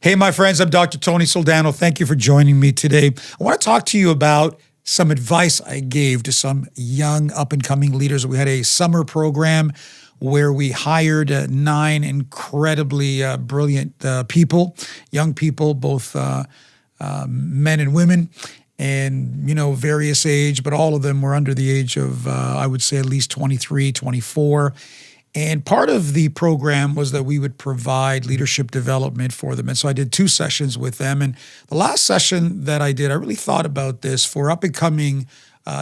Hey, my friends, I'm Dr. Tony Soldano. Thank you for joining me today. I want to talk to you about some advice I gave to some young up-and-coming leaders. We had a summer program where we hired 9 incredibly brilliant people, young people, both men and women, and, various age, but all of them were under the age of, I would say, at least 23, 24. And part of the program was that we would provide leadership development for them. And so I did 2 sessions with them. And the last session that I did, I really thought about this for up-and-coming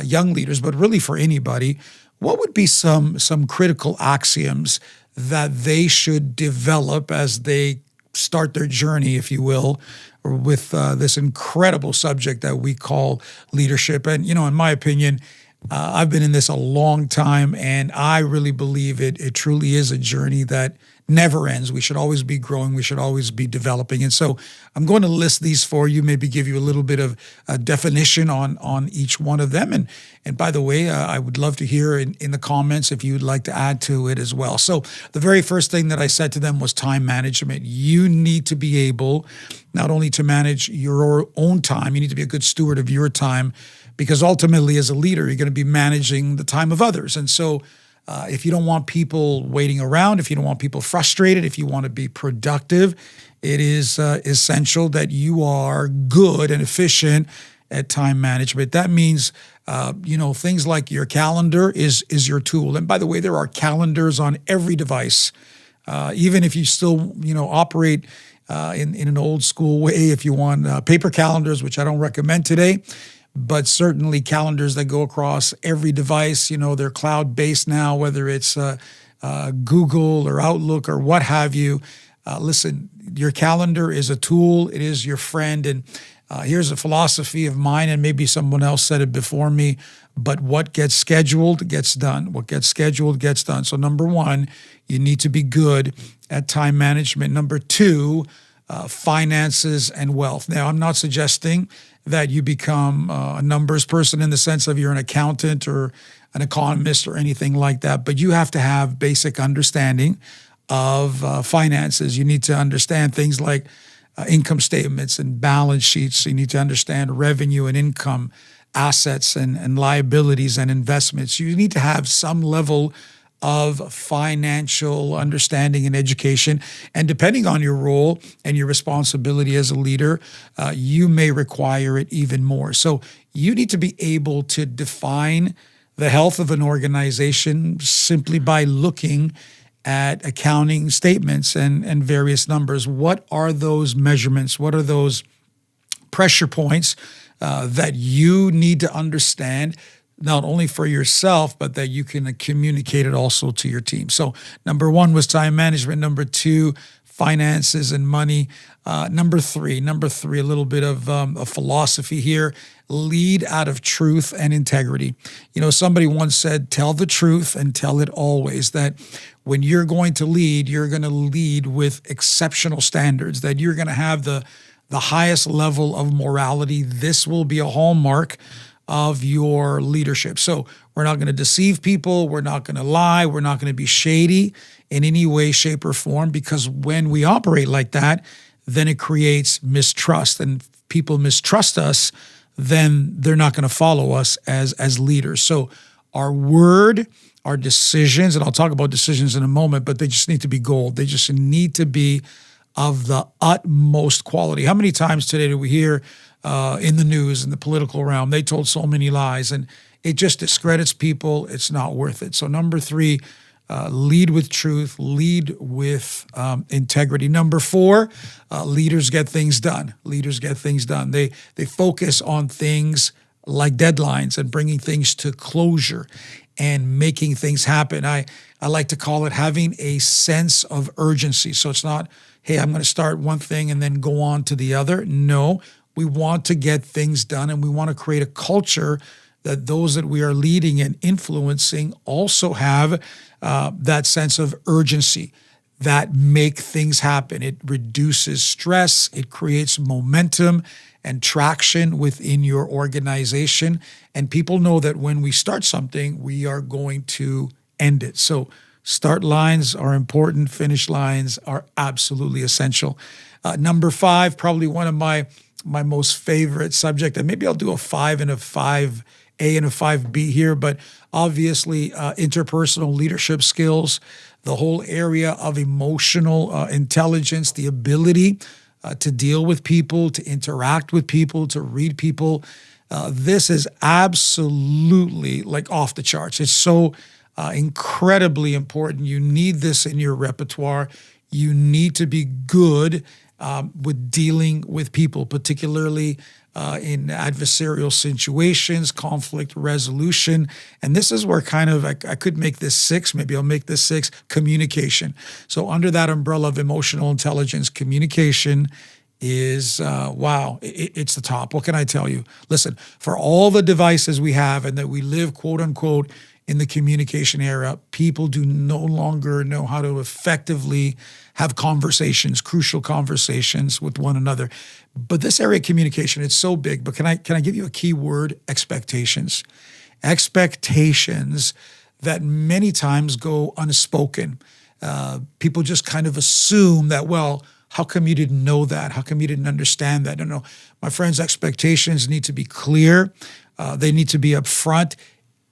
young leaders, but really for anybody. What would be some critical axioms that they should develop as they start their journey, if you will, with this incredible subject that we call leadership? And, in my opinion, I've been in this a long time, and I really believe it truly is a journey that never ends. We should always be growing. We should always be developing. And so I'm going to list these for you, maybe give you a little bit of a definition on each one of them. And by the way, I would love to hear in the comments if you would like to add to it as well. So the very first thing that I said to them was time management. You need to be able not only to manage your own time, you need to be a good steward of your time, because ultimately, as a leader, you're going to be managing the time of others. And so if you don't want people waiting around, if you don't want people frustrated, if you want to be productive, it is essential that you are good and efficient at time management. That means, things like your calendar is your tool. And by the way, there are calendars on every device. Even if you still, operate in an old school way, if you want paper calendars, which I don't recommend today, but certainly calendars that go across every device. They're cloud-based now, whether it's Google or Outlook or what have you. Listen, your calendar is a tool. It is your friend. And here's a philosophy of mine, and maybe someone else said it before me, but what gets scheduled gets done. What gets scheduled gets done. So number 1, you need to be good at time management. Number 2, finances and wealth. Now, I'm not suggesting that you become a numbers person in the sense of you're an accountant or an economist or anything like that, but you have to have basic understanding of finances. You need to understand things like income statements and balance sheets. You need to understand revenue and income, assets and liabilities and investments. You need to have some level of financial understanding and education. And depending on your role and your responsibility as a leader, you may require it even more. So you need to be able to define the health of an organization simply by looking at accounting statements and various numbers. What are those measurements? What are those pressure points that you need to understand, not only for yourself, but that you can communicate it also to your team? So number 1 was time management. Number 2, finances and money. Number three, a little bit of a philosophy here: lead out of truth and integrity. Somebody once said, tell the truth and tell it always. That when you're going to lead, you're going to lead with exceptional standards, that you're going to have the highest level of morality. This will be a hallmark of your leadership. So we're not going to deceive people. We're not going to lie. We're not going to be shady in any way, shape, or form, because when we operate like that, then it creates mistrust. And if people mistrust us, then they're not going to follow us as leaders. So our word, our decisions, and I'll talk about decisions in a moment, but they just need to be gold. They just need to be of the utmost quality. How many times today do we hear in the news, in the political realm, they told so many lies, and it just discredits people. It's not worth it. So number 3, lead with truth, lead with integrity. Number 4, leaders get things done. Leaders get things done. They focus on things like deadlines and bringing things to closure and making things happen. I like to call it having a sense of urgency. So it's not, hey, I'm going to start one thing and then go on to the other. No, we want to get things done, and we want to create a culture that those that we are leading and influencing also have that sense of urgency, that make things happen. It reduces stress. It creates momentum and traction within your organization. And people know that when we start something, we are going to end it. So start lines are important. Finish lines are absolutely essential. Number 5, probably one of my most favorite subject, and maybe I'll do a 5 and a 5A and a 5B here, but obviously interpersonal leadership skills, the whole area of emotional intelligence, the ability to deal with people, to interact with people, to read people. This is absolutely like off the charts. It's so incredibly important. You need this in your repertoire. You need to be good with dealing with people, particularly in adversarial situations, conflict resolution. And this is where kind of I could make this 6, maybe I'll make this 6, communication. So under that umbrella of emotional intelligence, communication is, it's the top. What can I tell you? Listen, for all the devices we have and that we live, quote unquote, in the communication era, people do no longer know how to effectively have conversations, crucial conversations with one another. But this area of communication, it's so big. But can I give you a key word? Expectations. Expectations that many times go unspoken. People just kind of assume that, well, how come you didn't know that? How come you didn't understand that? No. My friends, expectations need to be clear. They need to be upfront.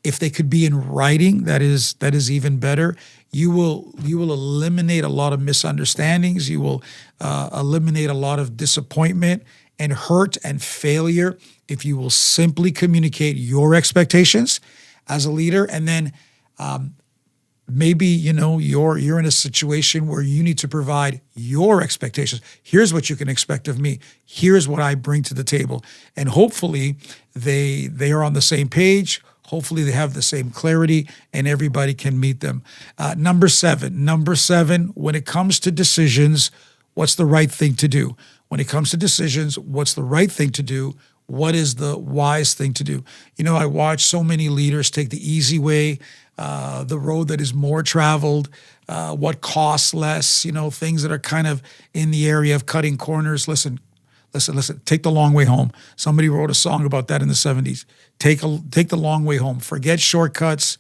If they could be in writing, that is even better. You will eliminate a lot of misunderstandings. You will eliminate a lot of disappointment and hurt and failure if you will simply communicate your expectations as a leader. And then maybe you're in a situation where you need to provide your expectations. Here's what you can expect of me. Here's what I bring to the table, and hopefully they are on the same page. Hopefully they have the same clarity and everybody can meet them. Number seven, when it comes to decisions, what's the right thing to do? When it comes to decisions, what's the right thing to do? What is the wise thing to do? I watch so many leaders take the easy way, the road that is more traveled, what costs less, things that are kind of in the area of cutting corners. Listen, take the long way home. Somebody wrote a song about that in the 70s. Take the long way home. Forget shortcuts.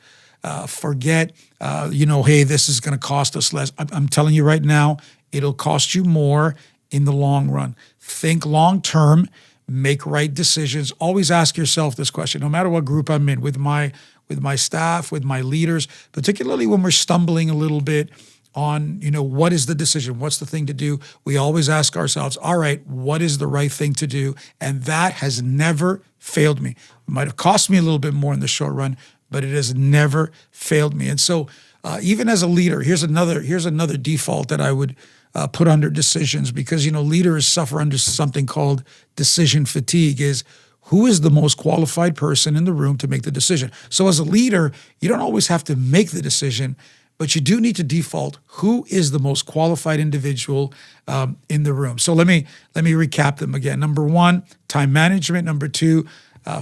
Forget, hey, this is going to cost us less. I'm telling you right now, it'll cost you more in the long run. Think long term. Make right decisions. Always ask yourself this question, no matter what group I'm in, with my staff, with my leaders, particularly when we're stumbling a little bit on, what is the decision? What's the thing to do? We always ask ourselves, all right, what is the right thing to do? And that has never failed me. It might have cost me a little bit more in the short run, but it has never failed me. And so even as a leader, here's another default that I would put under decisions, because, leaders suffer under something called decision fatigue. Is who is the most qualified person in the room to make the decision? So as a leader, you don't always have to make the decision, but you do need to default who is the most qualified individual in the room. So let me recap them again. Number 1, time management. Number 2,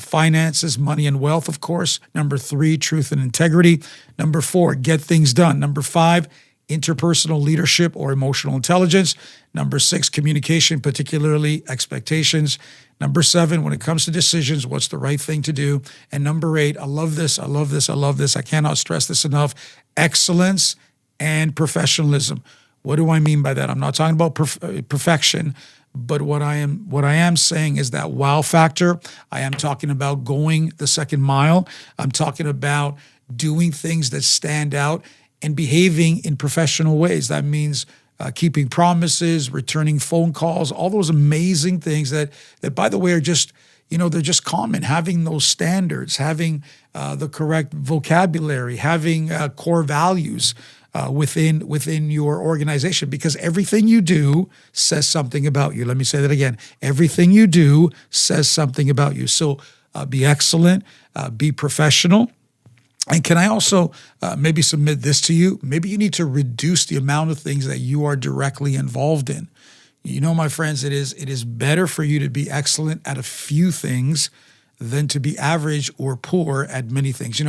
finances, money and wealth, of course. Number 3, truth and integrity. Number 4, get things done. Number 5, interpersonal leadership or emotional intelligence. Number 6, communication, particularly expectations. Number 7, when it comes to decisions, what's the right thing to do? And number 8, I love this. I cannot stress this enough. Excellence and professionalism. What do I mean by that? I'm not talking about perfection, but what I am saying is that wow factor. I am talking about going the second mile. I'm talking about doing things that stand out and behaving in professional ways. That means keeping promises, returning phone calls, all those amazing things that by the way are just, they're just common. Having those standards, having the correct vocabulary, having core values within your organization, because everything you do says something about you. Let me say that again. Everything you do says something about you. So be excellent, be professional. And can I also maybe submit this to you? Maybe you need to reduce the amount of things that you are directly involved in. My friends, it is better for you to be excellent at a few things than to be average or poor at many things.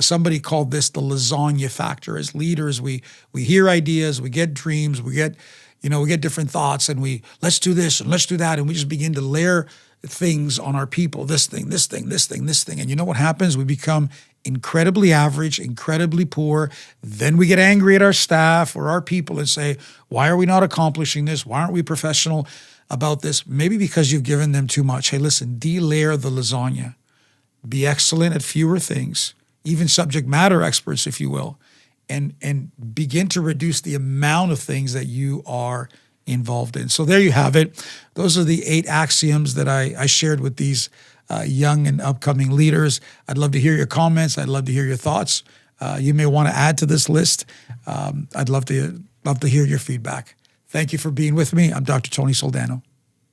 Somebody called this the lasagna factor. As leaders, we hear ideas, we get dreams, we get different thoughts, and let's do this and let's do that, and we just begin to layer things on our people. This thing. And you know what happens? We become incredibly average, incredibly poor. Then we get angry at our staff or our people and say, why are we not accomplishing this? Why aren't we professional about this? Maybe because you've given them too much. Hey, listen, de-layer the lasagna. Be excellent at fewer things, even subject matter experts, if you will, and begin to reduce the amount of things that you are involved in. So there you have it. Those are the 8 axioms that I shared with these young and upcoming leaders. I'd love to hear your comments. I'd love to hear your thoughts. You may want to add to this list. I'd love to hear your feedback. Thank you for being with me. I'm Dr. Tony Soldano.